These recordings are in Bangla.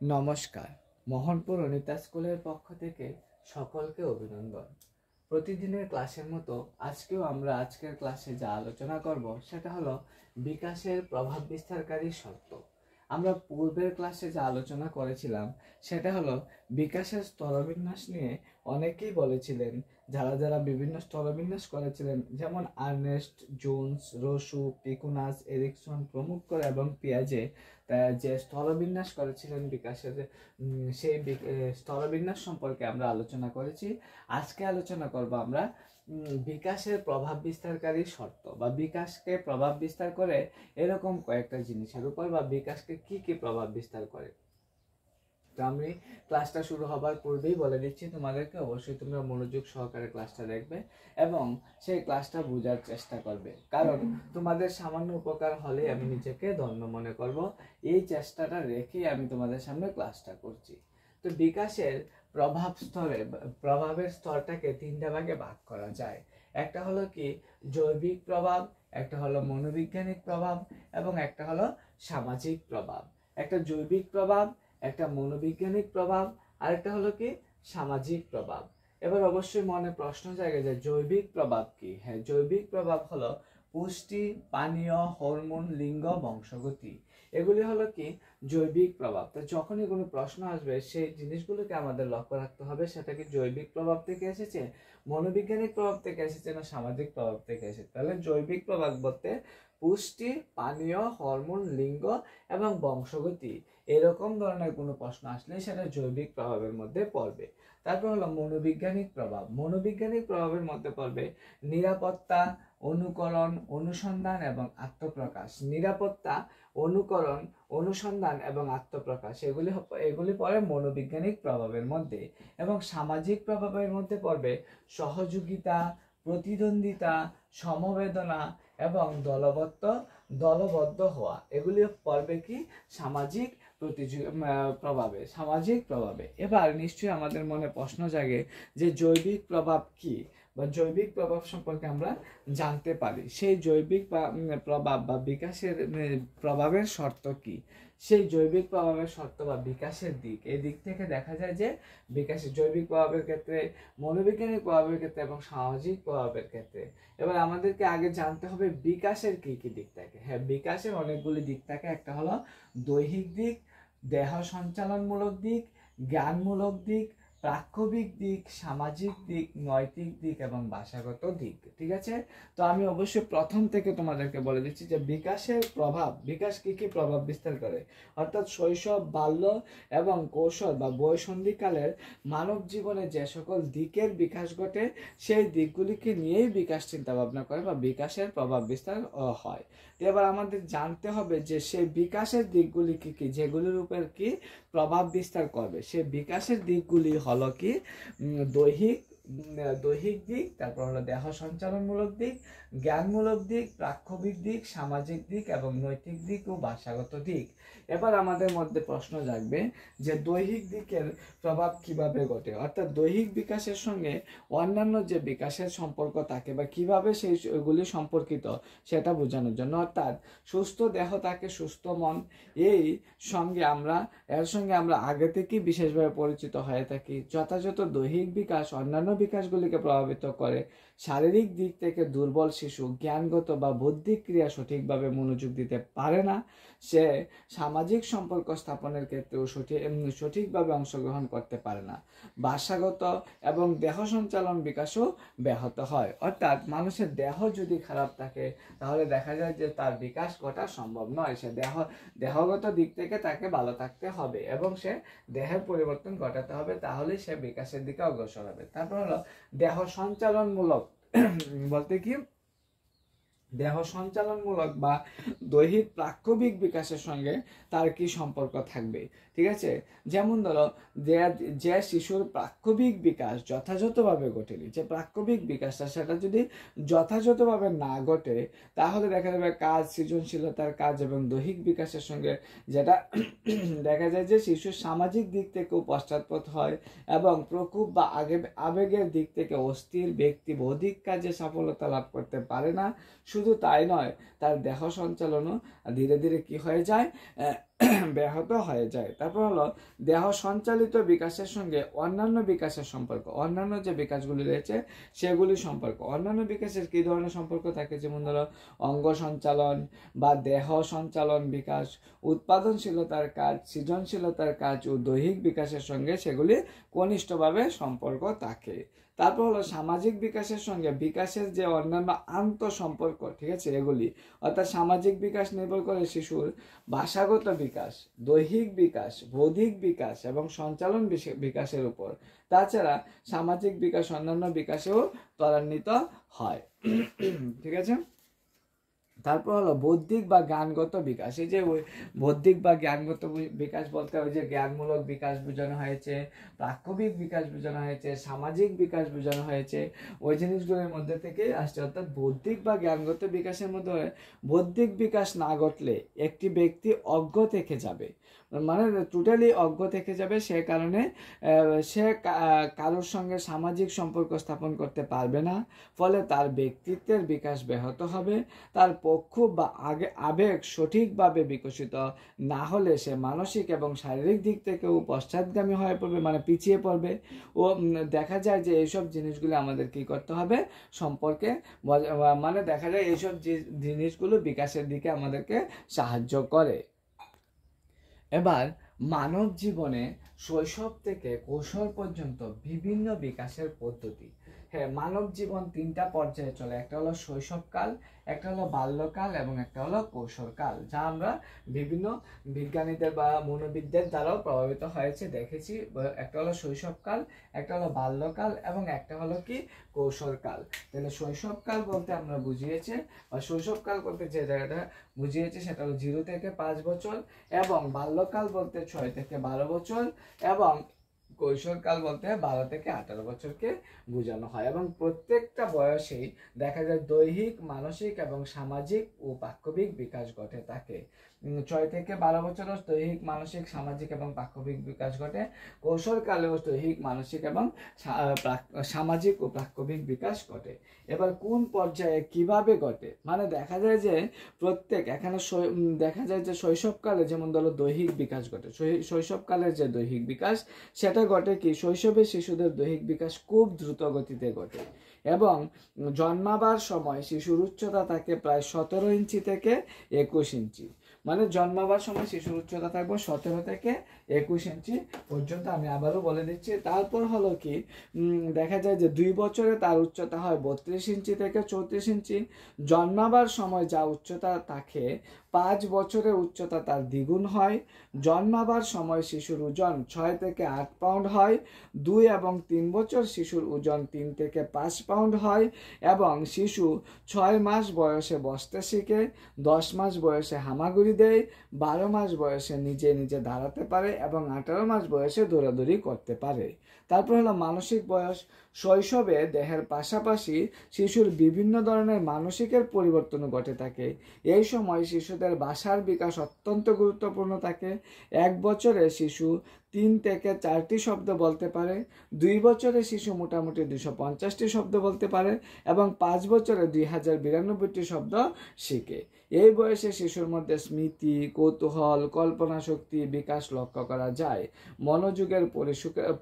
নমস্কার। মোহনপুর অনিতা স্কুলের পক্ষ থেকে সকলকে অভিনন্দন। প্রতিদিনের ক্লাসের মতো আজকেও আমরা আজকের ক্লাসে যা আলোচনা করব সেটা হলো বিকাশের প্রভাব বিস্তারকারী শর্ত। আমরা পূর্বের ক্লাসে যা আলোচনা করেছিলাম সেটা হলো বিকাশের স্তরবিন্যাস নিয়ে অনেকেই বলেছিলেন, যারা যারা বিভিন্ন স্তরবিন্যাস করেছিলেন, যেমন আর্নেস্ট, জোন্স, রসু, পিকুনাস, এরিকসন প্রমুখ এবং পিয়াজে যে স্তরবিন্যাস করেছিলেন বিকাশের, সেই স্তরবিন্যাস সম্পর্কে আমরা আলোচনা করেছি। আজকে আলোচনা করব আমরা বিকাশের প্রভাব বিস্তারকারী শর্ত বা বিকাশকে প্রভাব বিস্তার করে এরকম কয়েকটা জিনিসের উপর, বা বিকাশকে কি কি প্রভাব বিস্তার করে। তো আমি ক্লাসটা শুরু হবার পূর্বেই বলে দিচ্ছি তোমাদেরকে, অবশ্যই তোমরা মনোযোগ সহকারে ক্লাসটা দেখবে এবং সেই ক্লাসটা বোঝার চেষ্টা করবে, কারণ তোমাদের সামান্য উপকার হলে আমি নিজেকে ধন্য মনে করব। এই চেষ্টাটা রেখেই আমি তোমাদের সামনে ক্লাসটা করছি। তো বিকাশের প্রভাবের স্তরটাকে তিনটা ভাগে ভাগ করা যায়। একটা হলো কি জৈবিক প্রভাব, একটা হলো মনোবৈজ্ঞানিক প্রভাব এবং একটা হলো সামাজিক প্রভাব। একটা জৈবিক প্রভাব, একটা মনোবৈজ্ঞানিক প্রভাব, আর একটা হলো কি সামাজিক প্রভাব। এবার অবশ্যই মনে প্রশ্ন জাগে যে জৈবিক প্রভাব কি? হ্যাঁ, জৈবিক প্রভাব হলো পুষ্টি, পানীয়, হরমোন, লিঙ্গ, বংশগতি। এগুলি হলো কি জৈবিক প্রভাব। তো যখনই কোনো প্রশ্ন আসবে সেই জিনিসগুলোকে আমাদের লক্ষ্য রাখতে হবে, সেটা কি জৈবিক প্রভাব থেকে এসেছে, মনোবৈজ্ঞানিক প্রভাব থেকে এসেছে, না সামাজিক প্রভাব থেকে এসেছে। তাহলে জৈবিক প্রভাব বলতে পুষ্টি, পানীয়, হরমোন, লিঙ্গ এবং বংশগতি, এরকম ধরনের কোনো প্রশ্ন আসলে সেটা জৈবিক প্রভাবের মধ্যে পড়বে। তারপর হলো মনোবৈজ্ঞানিক প্রভাব। মনোবৈজ্ঞানিক প্রভাবের মধ্যে পড়বে নিরাপত্তা, অনুকরণ, অনুসন্ধান এবং আত্মপ্রকাশ। নিরাপত্তা, অনুকরণ, অনুসন্ধান এবং আত্মপ্রকাশ, এগুলি পড়ে মনোবৈজ্ঞানিক প্রভাবের মধ্যে। এবং সামাজিক প্রভাবের মধ্যে পড়বে সহযোগিতা, প্রতিদ্বন্দ্বিতা, সমবেদনা এবং দলবদ্ধ হওয়া। এগুলি পড়বে কি সামাজিক প্রভাবে। এবার নিশ্চয়ই আমাদের মনে প্রশ্ন জাগে যে জৈবিক প্রভাব কি, বা জৈবিক প্রভাব সম্পর্কে আমরা জানতে পারি সেই জৈবিক প্রভাব বা বিকাশের প্রভাবের শর্ত কি। সেই জৈবিক প্রভাবের শর্ত বা বিকাশের দিক, এই দিক থেকে দেখা যায় যে বিকাশের জৈবিক প্রভাবের ক্ষেত্রে, মনোবৈজ্ঞানিক প্রভাবের ক্ষেত্রে এবং সামাজিক প্রভাবের ক্ষেত্রে। এবার আমাদেরকে আগে জানতে হবে বিকাশের কি কি দিক থাকে। হ্যাঁ, বিকাশের অনেকগুলি দিক থাকে। একটা হলো দৈহিক দিক, দেহ সঞ্চালনমূলক দিক, জ্ঞানমূলক দিক, প্রাক্ষবিক দিক, সামাজিক দিক, নৈতিক দিক এবং ভাষাগত দিক। ঠিক আছে, তো আমি অবশ্যই প্রথম থেকে তোমাদেরকে বলে দিচ্ছি যে বিকাশের প্রভাব, বিকাশ কি কি প্রভাব বিস্তার করে। অর্থাৎ শৈশব, বাল্য এবং কৈশোর বা বয়ঃসন্ধিকালের মানব জীবনে যে সকল দিকের বিকাশ ঘটে সেই দিকগুলিকে নিয়েই বিকাশ চিন্তা ভাবনা করে বা বিকাশের প্রভাব বিস্তার হয়। এবার আমাদের জানতে হবে যে সেই বিকাশের দিকগুলি কি কি, যেগুলির উপর কি প্রভাব বিস্তার করবে। সেই বিকাশের দিকগুলি হলো কি দৈহিক দিক, তারপর হলো দেহ সঞ্চালনমূলক দিক, জ্ঞানমূলক দিক, প্রাক্ষবিক দিক, সামাজিক দিক এবং নৈতিক দিক ও ভাষাগত দিক। এবার আমাদের মধ্যে প্রশ্ন জাগবে যে দৈহিক দিকের প্রভাব কিভাবে ঘটে, অর্থাৎ দৈহিক বিকাশের সঙ্গে অন্যান্য যে বিকাশের সম্পর্ক থাকে বা কিভাবে সেইগুলি সম্পর্কিত সেটা বোঝানোর জন্য। অর্থাৎ সুস্থ দেহ থাকে সুস্থ মন, এর সঙ্গে আমরা আগে থেকেই বিশেষভাবে পরিচিত হয়ে থাকি। যথাযথ দৈহিক বিকাশ অন্যান্য বিকাশগুলিকে প্রভাবিত করে। শারীরিক দিক থেকে দুর্বল শিশু জ্ঞানগত বা বৌদ্ধিক ক্রিয়া সঠিকভাবে মনোযোগ দিতে পারে না। সে সামাজিক সম্পর্ক স্থাপনের ক্ষেত্রেও সঠিকভাবে অংশগ্রহণ করতে পারে না। ভাষাগত এবং দেহ সঞ্চালন বিকাশও ব্যাহত হয়। অর্থাৎ মানুষের দেহ যদি খারাপ থাকে তাহলে দেখা যায় যে তার বিকাশ ঘটা সম্ভব নয়। সে দেহগত দিক থেকে তাকে ভালো থাকতে হবে এবং সে দেহের পরিবর্তন ঘটাতে হবে, তাহলে সে বিকাশের দিকে অগ্রসর হবে। তারপর হলো দেহ সঞ্চালনমূলক বলতে কি দেহ সঞ্চালনমূলক বা দৈহিক প্রাক্ষবিক বিকাশের সঙ্গে তার কি সম্পর্ক থাকবে। ঠিক আছে, যেমন ধরো যে শিশুর প্রাক্ষবিক বিকাশ যথাযথভাবে ঘটেনি, যে প্রাক্ষবিক বিকাশটা সেটা যদি যথাযথভাবে না ঘটে তাহলে দেখা যাবে কাজ, সৃজনশীলতার কাজ এবং দৈহিক বিকাশের সঙ্গে যেটা দেখা যায় যে শিশুর সামাজিক দিক থেকেও পশ্চাৎপদ হয় এবং প্রকোপ বা আবেগের দিক থেকে অস্থির ব্যক্তি বৌদ্ধিক কাজে সফলতা লাভ করতে পারে না। শুধু তাই নয়, তার দেহ সঞ্চালনও ধীরে ধীরে কি হয়ে যায়, ব্যাহত হয়ে যায়। তারপর হলো দেহ সঞ্চালিত বিকাশের সঙ্গে অন্যান্য বিকাশের সম্পর্ক, অন্যান্য যে বিকাশগুলি রয়েছে সেগুলি সম্পর্ক। অন্যান্য বিকাশের কী ধরনের সম্পর্ক থাকে, যেমন ধরো অঙ্গ সঞ্চালন বা দেহ সঞ্চালন বিকাশ, উৎপাদনশীলতার কাজ, সৃজনশীলতার কাজ ও দৈহিক বিকাশের সঙ্গে সেগুলি ঘনিষ্ঠভাবে সম্পর্ক থাকে। তারপর হলো সামাজিক বিকাশের সঙ্গে বিকাশের যে অন্যান্য আন্তঃসম্পর্ক, ঠিক আছে, এগুলি অর্থাৎ সামাজিক বিকাশ নির্ভর করে শিশুর ভাষাগত বিকাশ, দৈহিক বিকাশ, বৌদ্ধিক বিকাশ এবং সঞ্চালন বিকাশের উপর। তাছাড়া সামাজিক বিকাশ অন্যান্য বিকাশেও ত্বরান্বিত হয়। ঠিক আছে। তারপর হলো বৌদ্ধিক বা জ্ঞানগত বিকাশ। এই যে বৌদ্ধিক বা জ্ঞানগত বিকাশ বলতে ওই যে জ্ঞানমূলক বিকাশ বোঝানো হয়েছে, প্রাক্ষবিক বিকাশ বোঝানো হয়েছে, সামাজিক বিকাশ বোঝানো হয়েছে, ওই জিনিসগুলোর মধ্যে থেকে আসছে। অর্থাৎ বৌদ্ধিক বা জ্ঞানগত বিকাশের মধ্যে বৌদ্ধিক বিকাশ না ঘটলে একটি ব্যক্তি অজ্ঞ থেকে যাবে, মানে টোটালি অজ্ঞ থেকে যাবে। সে কারণে সে কারোর সঙ্গে সামাজিক সম্পর্ক স্থাপন করতে পারবে না, ফলে তার ব্যক্তিত্বের বিকাশ ব্যাহত হবে। তার পক্ষ বা আবেগ সঠিকভাবে বিকশিত না হলে সে মানসিক এবং শারীরিক দিক থেকেও পশ্চাৎগামী হয়ে পড়বে, মানে পিছিয়ে পড়বে। ও দেখা যায় যে এইসব জিনিসগুলো আমাদের কি করতে হবে সম্পর্কে, মানে দেখা যায় এইসব জিনিসগুলো বিকাশের দিকে আমাদেরকে সাহায্য করে। এবার মানব জীবনে শৈশব থেকে কৈশোর পর্যন্ত বিভিন্ন বিকাশের পদ্ধতি। হ্যাঁ, মানব জীবন তিনটা পর্যায়ে চলে, একটা হলো শৈশবকাল, একটা হলো বাল্যকাল এবং একটা হলো কৈশোরকাল, যা আমরা বিভিন্ন বিজ্ঞানীদের বা মনোবিদদের দ্বারাও প্রভাবিত হয়েছে দেখেছি। একটা হলো শৈশবকাল, একটা হলো বাল্যকাল এবং একটা হলো কি কৈশোরকাল। তাহলে শৈশবকাল বলতে আমরা বুঝিয়েছে, বা শৈশবকাল বলতে যে জায়গাটা বুঝিয়েছে সেটা হলো 0 থেকে 5 বছর, এবং বাল্যকাল বলতে 6 থেকে 12 বছর, এবং কৈশোরকাল বলতে 12 থেকে 18 বছরকে বোঝানো হয়। এবং প্রত্যেকটা বয়সেই দেখা যায় দৈহিক, মানসিক এবং সামাজিক ও পাক্ষবিক বিকাশ ঘটে থাকে। 6 থেকে 12 বছরও দৈহিক, মানসিক, সামাজিক এবং পাক্ষবিক বিকাশ ঘটে। কৈশোরকালেও দৈহিক, মানসিক এবং সামাজিক ও পাক্ষবিক বিকাশ ঘটে। এবার কোন পর্যায়ে কিভাবে ঘটে, মানে দেখা যায় যে এখানে দেখা যায় যে শৈশবকালে যেমন ধরো দৈহিক বিকাশ ঘটে। শৈশবকালের যে দৈহিক বিকাশ সেটা ঘটে কি, শৈশবে শিশুদের দৈহিক বিকাশ খুব দ্রুত গতিতে ঘটে, এবং জন্মাবার সময় শিশুর উচ্চতা থাকে প্রায় 17 ইঞ্চি থেকে 21 ইঞ্চি। মানে জন্মাবার সময় শিশুর উচ্চতা থাকবে 17 থেকে 21 ইঞ্চি পর্যন্ত। আমি আবারও বলে দিচ্ছি। তারপর হলো কি, দেখা যায় যে 2 বছরে তার উচ্চতা হয় 32 ইঞ্চি থেকে 34 ইঞ্চি। জন্মাবার সময় যা উচ্চতা থাকে 5 বছরে উচ্চতা তার দ্বিগুণ হয়। জন্মাবার সময় শিশুর ওজন 6 থেকে 8 পাউন্ড হয়। 2 এবং 3 বছর শিশুর ওজন 3 থেকে 5 পাউন্ড হয়, এবং শিশু 6 মাস বয়সে বসতে শিখে, 10 মাস বয়সে হামাগুড়ি দেয়, 12 মাস বয়সে নিজে নিজে দাঁড়াতে পারে এবং 18 মাস বয়সে দৌড়াদৌড়ি করতে পারে। তারপর হলো মানসিক বয়স। শৈশবে দেহের পাশাপাশি শিশুর বিভিন্ন ধরনের মানসিকের পরিবর্তন ঘটে থাকে। এই সময় শিশুদের ভাষার বিকাশ অত্যন্ত গুরুত্বপূর্ণ থাকে। 1 বছরে শিশু 3 থেকে 4টি শব্দ বলতে পারে, 2 বছরে শিশু মোটামুটি 250টি শব্দ বলতে পারে, এবং 5 বছরে 2092টি শব্দ শিখে। এই বয়সে শিশুর মধ্যে স্মৃতি, কৌতূহল, কল্পনা শক্তি বিকাশ লক্ষ্য করা যায়। মনোযোগের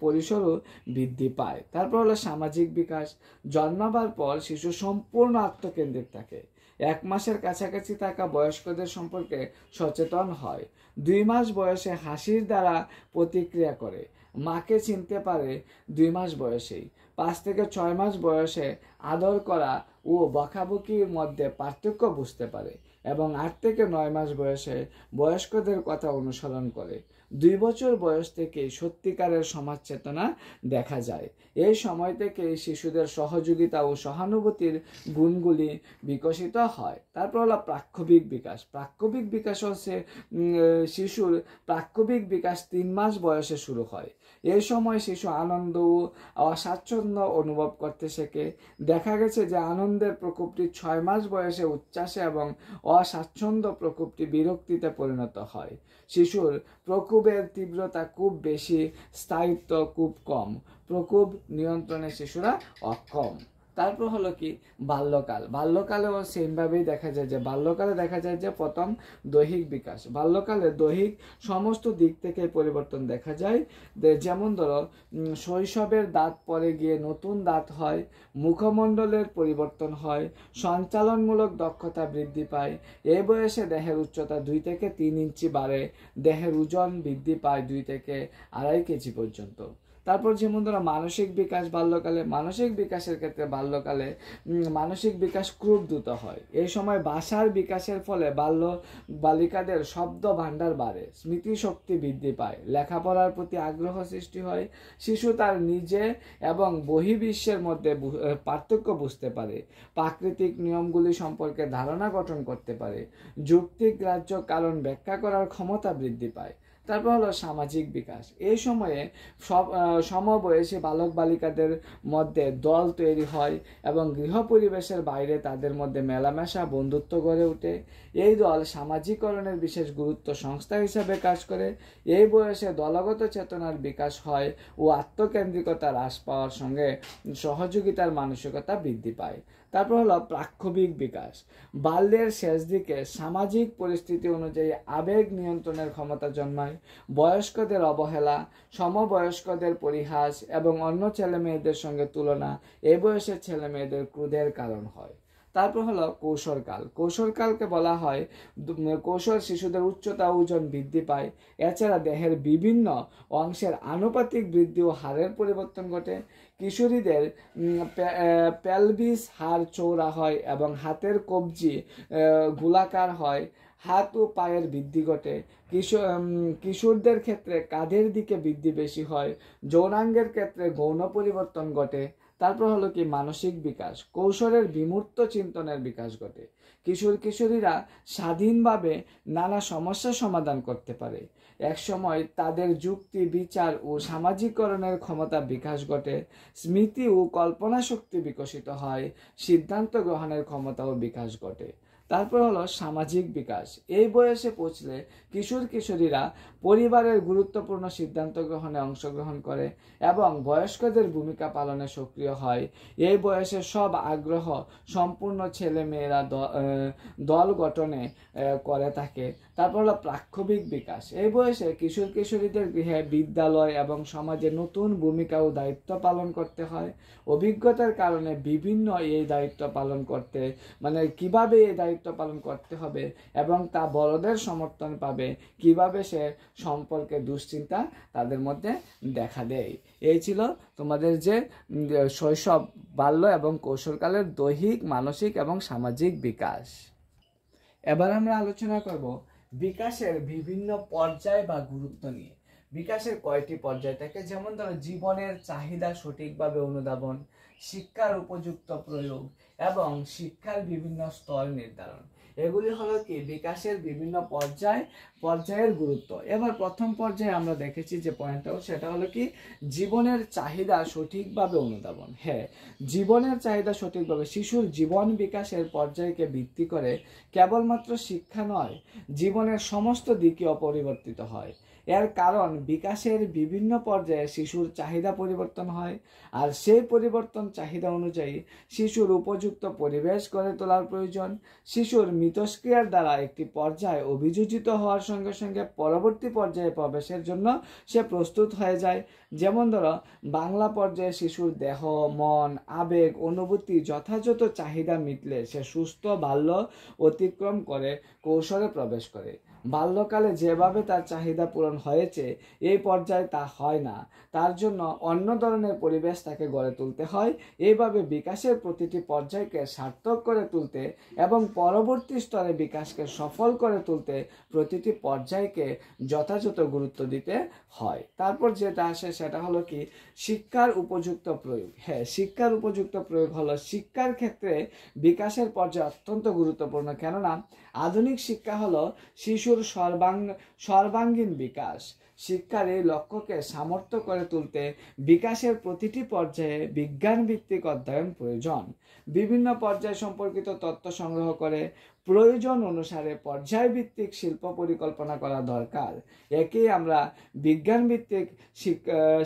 পরিসরও বৃদ্ধি পায়। তারপর হলো সামাজিক বিকাশ। জন্মাবার পর শিশু সম্পূর্ণ আত্মকেন্দ্রিক থাকে। 1 মাসের কাছাকাছি থাকা বয়স্কদের সম্পর্কে সচেতন হয়। 2 মাস বয়সে হাসির দ্বারা প্রতিক্রিয়া করে। মাকে চিনতে পারে 2 মাস বয়সেই। 5 থেকে 6 মাস বয়সে আদর করা ও বকাবকির মধ্যে পার্থক্য বুঝতে পারে, এবং 8 থেকে 9 মাস বয়সে বয়স্কদের কথা অনুসরণ করে। 2 বছর বয়স থেকে সত্যিকারের সমাজ চেতনা দেখা যায়। এই সময় থেকে শিশুদের সহযোগিতা ও সহানুভূতির গুণগুলি বিকশিত হয়। তারপর হলো প্রাক্ষবিক বিকাশ। প্রাক্ষবিক বিকাশ হচ্ছে শিশুর প্রাক্ষবিক বিকাশ 3 মাস বয়সে শুরু হয়। এই সময় শিশু আনন্দ ও অস্বাচ্ছন্দ্য অনুভব করতে শেখে। দেখা গেছে যে আনন্দের প্রকোপটি 6 মাস বয়সে উচ্ছ্বাসে এবং অস্বাচ্ছন্দ্য প্রকোপটি বিরক্তিতে পরিণত হয়। শিশুর প্রকোপের তীব্রতা খুব বেশি, স্থায়িত্ব খুব কম। প্রকোপ নিয়ন্ত্রণে শিশুরা অক্ষম। তারপর হলো কি বাল্যকাল। বাল্যকালেও সেমভাবেই দেখা যায় যে বাল্যকালে দেখা যায় যে প্রথম দৈহিক বিকাশ। বাল্যকালে দৈহিক সমস্ত দিক থেকে পরিবর্তন দেখা যায়। যেমন ধরো শৈশবের দাঁত পড়ে গিয়ে নতুন দাঁত হয়, মুখমণ্ডলের পরিবর্তন হয়, সঞ্চালনমূলক দক্ষতা বৃদ্ধি পায়। এই বয়সে দেহের উচ্চতা 2 থেকে 3 ইঞ্চি বাড়ে, দেহের ওজন বৃদ্ধি পায় 2 থেকে 2.5 কেজি পর্যন্ত। তারপর যেমন ধরো মানসিক বিকাশ বাল্যকালে। মানসিক বিকাশের ক্ষেত্রে বাল্যকালে মানসিক বিকাশ খুব দ্রুত হয়। এই সময় ভাষার বিকাশের ফলে বালিকাদের শব্দ ভাণ্ডার বাড়ে, স্মৃতিশক্তি বৃদ্ধি পায়, লেখাপড়ার প্রতি আগ্রহ সৃষ্টি হয়। শিশু তার নিজে এবং বহির্বিশ্বের মধ্যে পার্থক্য বুঝতে পারে, প্রাকৃতিক নিয়মগুলি সম্পর্কে ধারণা গঠন করতে পারে, যৌক্তিক গ্রাহ্য কারণ ব্যাখ্যা করার ক্ষমতা বৃদ্ধি পায়। তারপর হলো সামাজিক বিকাশ। এই সময়ে সমবয়সী বালক বালিকাদের মধ্যে দল তৈরি হয় এবং গৃহ পরিবেশের বাইরে তাদের মধ্যে মেলামেশা বন্ধুত্ব গড়ে ওঠে। এই দল সামাজিকরণের বিশেষ গুরুত্ব সংস্থা হিসাবে কাজ করে। এই বয়সে দলগত চেতনার বিকাশ হয় ও আত্মকেন্দ্রিকতা হ্রাস পাওয়ার সঙ্গে সহযোগিতার মানসিকতা বৃদ্ধি পায়। তারপর হলো প্রাক্ষোভিক বিকাশ। বাল্যের শেষ দিকে সামাজিক পরিস্থিতি অনুযায়ী আবেগ নিয়ন্ত্রণের ক্ষমতা জন্মায়। বয়স্কদের অবহেলা, সমবয়স্কদের পরিহাস এবং অন্য ছেলেমেয়েদের সঙ্গে তুলনা এই বয়সের ছেলেমেয়েদের ক্রোধের কারণ হয়। তারপর হলো কৈশোরকাল। কৈশোরকালকে বলা হয় কৈশোর শিশুদের উচ্চতা ওজন বৃদ্ধি পায়। এছাড়া দেহের বিভিন্ন অংশের আনুপাতিক বৃদ্ধি ও হাড়ের পরিবর্তন ঘটে। কিশোরীদের পেলভিস হাড় চৌড়া হয় এবং হাতের কবজি গোলাকার হয়। হাত ও পায়ের বৃদ্ধি ঘটে। কিশোরদের ক্ষেত্রে কাঁধের দিকে বৃদ্ধি বেশি হয়। যৌনাঙ্গের ক্ষেত্রে গৌণ পরিবর্তন ঘটে। তারপর হলো কি মানসিক বিকাশ। কৈশোরের বিমূর্ত চিন্তনের বিকাশ ঘটে। কিশোরীরা স্বাধীনভাবে নানা সমস্যা সমাধান করতে পারে। একসময় তাদের যুক্তি, বিচার ও সামাজিকরণের ক্ষমতা বিকাশ ঘটে। স্মৃতি ও কল্পনা শক্তি বিকশিত হয়। সিদ্ধান্ত গ্রহণের ক্ষমতাও বিকাশ ঘটে। তারপর হলো সামাজিক বিকাশ। এই বয়সে পৌঁছলে কিশোরীরা পরিবারের গুরুত্বপূর্ণ সিদ্ধান্ত গ্রহণে অংশগ্রহণ করে এবং বয়স্কদের ভূমিকা পালনে সক্রিয় হয়। এই বয়সে সব আগ্রহ সম্পূর্ণ ছেলে মেয়েরা দল গঠনে করে থাকে। তারপর হলো প্রাক্ষোভিক বিকাশ। এই বয়সে কিশোরীদের গৃহে, বিদ্যালয় এবং সমাজে নতুন ভূমিকা ও দায়িত্ব পালন করতে হয়। অভিজ্ঞতার কারণে বিভিন্ন এই দায়িত্ব পালন করতে কিভাবে এই দায়িত্ব পালন করতে হবে এবং তা বড়দের সমর্থন পাবে কিভাবে সে সম্পর্কে দুশ্চিন্তা তাদের মধ্যে দেখা দেয়। এই ছিল তোমাদের যে শৈশব, বাল্য এবং কৈশোরকালের দৈহিক, মানসিক এবং সামাজিক বিকাশ। এবার আমরা আলোচনা করব বিকাশের বিভিন্ন পর্যায় বা গুরুত্ব নিয়ে। বিকাশের কয়টি পর্যায় থাকে, যেমন ধরো জীবনের চাহিদা সঠিকভাবে অনুধাবন, শিক্ষার উপযুক্ত প্রয়োগ এবং শিক্ষার বিভিন্ন স্তর নির্ধারণ। এগুলি হলো কি বিকাশের বিভিন্ন পর্যায়ের গুরুত্ব। এবার প্রথম পর্যায়ে আমরা দেখেছি যে পয়েন্টটাও, সেটা হলো কি জীবনের চাহিদা সঠিকভাবে অনুধাবন। হ্যাঁ, জীবনের চাহিদা সঠিকভাবে শিশুর জীবন বিকাশের পর্যায়কে ভিত্তি করে কেবলমাত্র শিক্ষা নয়, জীবনের সমস্ত দিকই অপরিবর্তিত হয়। এর কারণ বিকাশের বিভিন্ন পর্যায়ে শিশুর চাহিদা পরিবর্তন হয়, আর সেই পরিবর্তন চাহিদা অনুযায়ী শিশুর উপযুক্ত পরিবেশ গড়ে তোলার প্রয়োজন। শিশুর মিথস্ক্রিয়ার দ্বারা একটি পর্যায়ে অভিযোজিত হওয়ার সঙ্গে সঙ্গে পরবর্তী পর্যায়ে প্রবেশের জন্য সে প্রস্তুত হয়ে যায়। যেমন ধরো বাংলা পর্যায়ে শিশুর দেহ, মন, আবেগ, অনুভূতি যথাযথ চাহিদা মিটলে সে সুস্থ বাল্য অতিক্রম করে কৈশোরে প্রবেশ করে। বাল্যকালে যেভাবে তার চাহিদা পূরণ হয়েছে এই পর্যায়ে তা হয় না, তার জন্য অন্য ধরনের পরিবেশ তাকে গড়ে তুলতে হয়। এইভাবে বিকাশের প্রতিটি পর্যায়কে সার্থক করে তুলতে এবং পরবর্তী স্তরে বিকাশকে সফল করে তুলতে প্রতিটি পর্যায়কে যথাযথ গুরুত্ব দিতে হয়। তারপর যেটা আসে সেটা হলো কি শিক্ষার উপযুক্ত প্রয়োগ। হ্যাঁ, শিক্ষার উপযুক্ত প্রয়োগ হলো শিক্ষার ক্ষেত্রে বিকাশের পর্যায়ে অত্যন্ত গুরুত্বপূর্ণ। কেননা আধুনিক শিক্ষা হলো শিশুর সর্বাঙ্গীন বিকাশ। শিক্ষার এই লক্ষ্যকে সামর্থ্য করে তুলতে বিকাশের প্রতিটি পর্যায়ে বিজ্ঞান ভিত্তিক অধ্যয়ন প্রয়োজন। বিভিন্ন পর্যায় সম্পর্কিত তথ্য সংগ্রহ করে প্রয়োজন অনুসারে পর্যায়ভিত্তিক শিল্প পরিকল্পনা করা দরকার। একেই আমরা বিজ্ঞানভিত্তিক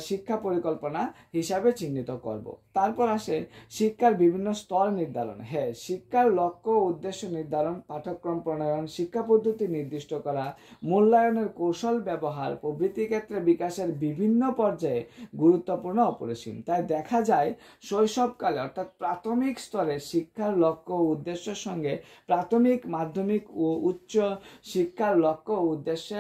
শিক্ষা পরিকল্পনা হিসাবে চিহ্নিত করব। তারপর আসে শিক্ষার বিভিন্ন স্তর নির্ধারণ। হ্যাঁ, শিক্ষার লক্ষ্য ও উদ্দেশ্য নির্ধারণ, পাঠ্যক্রম প্রণয়ন, শিক্ষা পদ্ধতি নির্দিষ্ট করা, মূল্যায়নের কৌশল ব্যবহার প্রভৃতি ক্ষেত্রে বিকাশের বিভিন্ন পর্যায়ে গুরুত্বপূর্ণ অপরিসীম। তাই দেখা যায় শৈশবকালে অর্থাৎ প্রাথমিক স্তরে শিক্ষার লক্ষ্য ও উদ্দেশ্যের সঙ্গে প্রাথমিক, মাধ্যমিক ও উচ্চ শিক্ষার লক্ষ্য ও উদ্দেশ্যে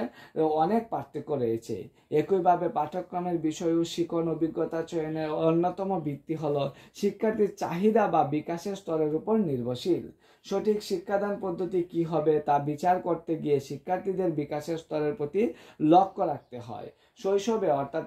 অনেক পার্থক্য রয়েছে। একইভাবে পাঠ্যক্রমের বিষয় ও শিখন অভিজ্ঞতা চয়নের অন্যতম ভিত্তি হলো শিক্ষার্থীর চাহিদা বা বিকাশের স্তরের উপর নির্ভরশীল। সঠিক শিক্ষাদান পদ্ধতি কি হবে তা বিচার করতে গিয়ে শিক্ষার্থীদের বিকাশের স্তরের প্রতি লক্ষ্য রাখতে হয়। শৈশবে অর্থাৎ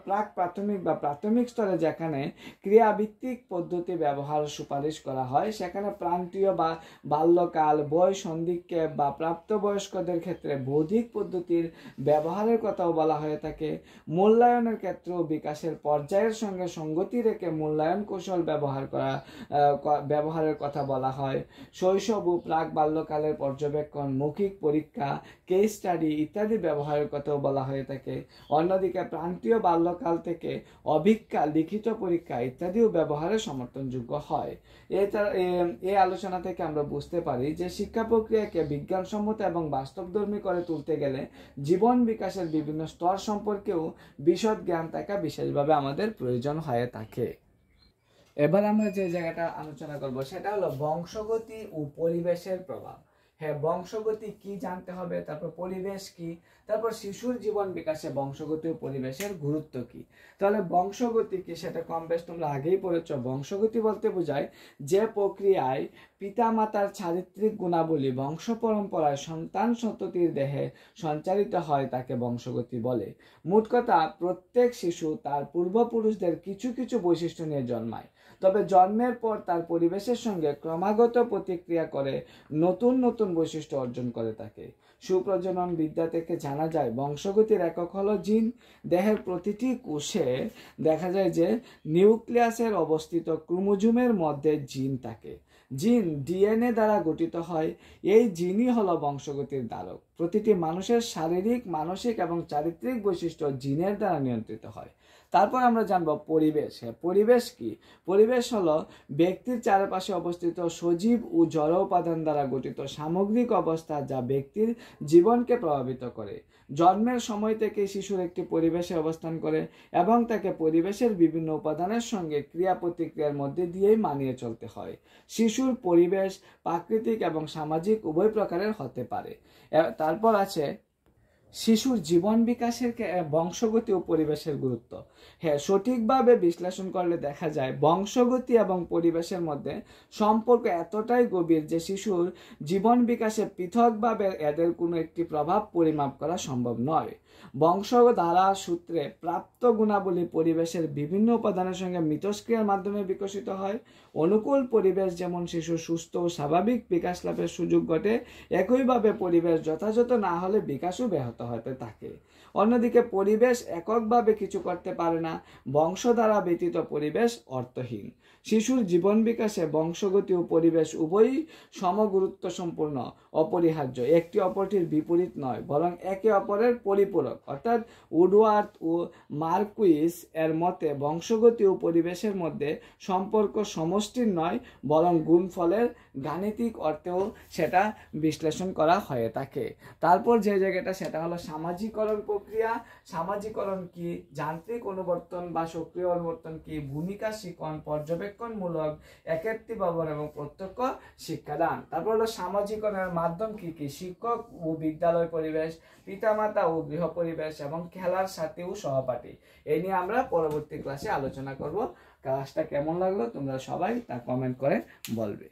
প্রাক প্রাথমিক বা প্রাথমিক স্তরে যেখানে ক্রিয়াভিত্তিক পদ্ধতি ব্যবহার সুপারিশ করা হয়, সেখানে প্রান্তীয় বা বাল্যকাল, বয়স সন্ধিক্ষেপ বা প্রাপ্তবয়স্কদের ক্ষেত্রে বৌদ্ধিক পদ্ধতির ব্যবহারের কথাও বলা হয়ে থাকে। মূল্যায়নের ক্ষেত্রেও বিকাশের পর্যায়ের সঙ্গে সঙ্গতি রেখে মূল্যায়ন কৌশল ব্যবহারের কথা বলা হয়। শৈশব ও প্রাক বাল্যকালের পর্যবেক্ষণ, মৌখিক পরীক্ষা, কেস স্টাডি ইত্যাদি ব্যবহারের কথাও বলা হয়ে থাকে। অন্যদিকে প্রান্তীয় বাল্যকাল থেকে অভিজ্ঞা, লিখিত পরীক্ষা ইত্যাদিও ব্যবহারের সমর্থনযোগ্য হয়। এই আলোচনা থেকে আমরা বুঝতে পারি যে শিক্ষা প্রক্রিয়াকে বিজ্ঞানসম্মত এবং বাস্তবধর্মী করে তুলতে গেলে জীবন বিকাশের বিভিন্ন স্তর সম্পর্কেও বিশদ জ্ঞান থাকা বিশেষভাবে আমাদের প্রয়োজন হয়ে থাকে। এবার আমরা যে জায়গাটা আলোচনা করব সেটা হলো বংশগতি ও পরিবেশের প্রভাব। হ্যাঁ, বংশগতি কি জানতে হবে, তারপর পরিবেশ কি, তারপর শিশুর জীবন বিকাশে বংশগতি ও পরিবেশের গুরুত্ব কি। তাহলে বংশগতি কি সেটা কম বেশ তোমরা আগেই পড়েছ। বংশগতি বলতে বোঝায় যে প্রক্রিয়ায় পিতামাতার চারিত্রিক গুণাবলী বংশ পরম্পরায় সন্তান সন্ততির দেহে সঞ্চারিত হয় তাকে বংশগতি বলে। মোট কথা, প্রত্যেক শিশু তার পূর্বপুরুষদের কিছু কিছু বৈশিষ্ট্য নিয়ে জন্মায়, তবে জন্মের পর তার পরিবেশের সঙ্গে ক্রমাগত প্রতিক্রিয়া করে নতুন নতুন বৈশিষ্ট্য অর্জন করে থাকে। সুপ্রজনন বিদ্যা থেকে জানা যায় বংশগতির একক হলো জিন। দেহের প্রতিটি কোষে দেখা যায় যে নিউক্লিয়াসের অবস্থিত ক্রোমোজোমের মধ্যে জিন থাকে। জিন ডিএনএ দ্বারা গঠিত হয়। এই জিনই হলো বংশগতির ধারক। প্রতিটি মানুষের শারীরিক, মানসিক এবং চারিত্রিক বৈশিষ্ট্য জিনের দ্বারা নিয়ন্ত্রিত হয়। তারপর আমরা জানবো পরিবেশ। পরিবেশ কি? পরিবেশ হলো ব্যক্তির চারপাশে অবস্থিত সজীব ও জড় উপাদান দ্বারা গঠিত সামগ্রিক অবস্থা যা ব্যক্তির জীবনকে প্রভাবিত করে। জন্মের সময় থেকে শিশুর একটি পরিবেশে অবস্থান করে এবং তাকে পরিবেশের বিভিন্ন উপাদানের সঙ্গে ক্রিয়া প্রতিক্রিয়ার মধ্যে দিয়েই মানিয়ে চলতে হয়। শিশুর পরিবেশ প্রাকৃতিক এবং সামাজিক উভয় প্রকারের হতে পারে। তারপর আছে শিশুর জীবন বিকাশের বংশগতি ও পরিবেশের গুরুত্ব। হ্যাঁ, সঠিকভাবে বিশ্লেষণ করলে দেখা যায় বংশগতি এবং পরিবেশের মধ্যে সম্পর্ক এতটাই গভীর যে শিশুর জীবন বিকাশে পৃথকভাবে এদের কোনো একটি প্রভাব পরিমাপ করা সম্ভব নয়। বংশধারা সূত্রে প্রাপ্ত গুণাবলী পরিবেশের বিভিন্ন উপাদানের সঙ্গে মিথস্ক্রিয়ার মাধ্যমে বিকশিত হয়। অনুকূল পরিবেশ যেমন শিশুর সুস্থ ও স্বাভাবিক বিকাশ লাভের সুযোগ ঘটে, একইভাবে পরিবেশ যথাযথ না হলে বিকাশও ব্যাহত হতে থাকে। অন্যদিকে পরিবেশ এককভাবে কিছু করতে পারে না, বংশধারা ব্যতীত পরিবেশ অর্থহীন। শিশুর জীবন বিকাশে বংশগতি ও পরিবেশ উভয়ই সমগুরুত্ব সম্পূর্ণ, অপরিহার্য, একটি অপরটির বিপরীত নয় বরং একে অপরের পরিপূরক। অর্থাৎ উডওয়ার্থ ও মার্কুইস এর মতে বংশগতি ও পরিবেশের মধ্যে সম্পর্ক সমষ্টির নয় বরং গুণফলের গাণিতিক অর্থেও সেটা বিশ্লেষণ করা হয়ে থাকে। তারপর যে জায়গাটা সেটা হলো সামাজিকরণ প্রক্রিয়া। সামাজিকরণ কি, যান্ত্রিক অনুবর্তন বা সক্রিয় অনুবর্তন কি, ভূমিকা শিখন, পর্যবেক্ষণমূলক একাত্মী ভবন এবং প্রত্যক্ষ শিক্ষাদান। তারপর হলো সামাজিকরণের মাধ্যম কি কি, শিক্ষক ও বিদ্যালয় পরিবেশ, পিতামাতা ও গৃহ পরিবেশ এবং খেলার সাথী ও সহপাঠী। এই নিয়ে আমরা পরবর্তী ক্লাসে আলোচনা করব। ক্লাসটা কেমন লাগলো তোমরা সবাই তা কমেন্ট করে বলবে।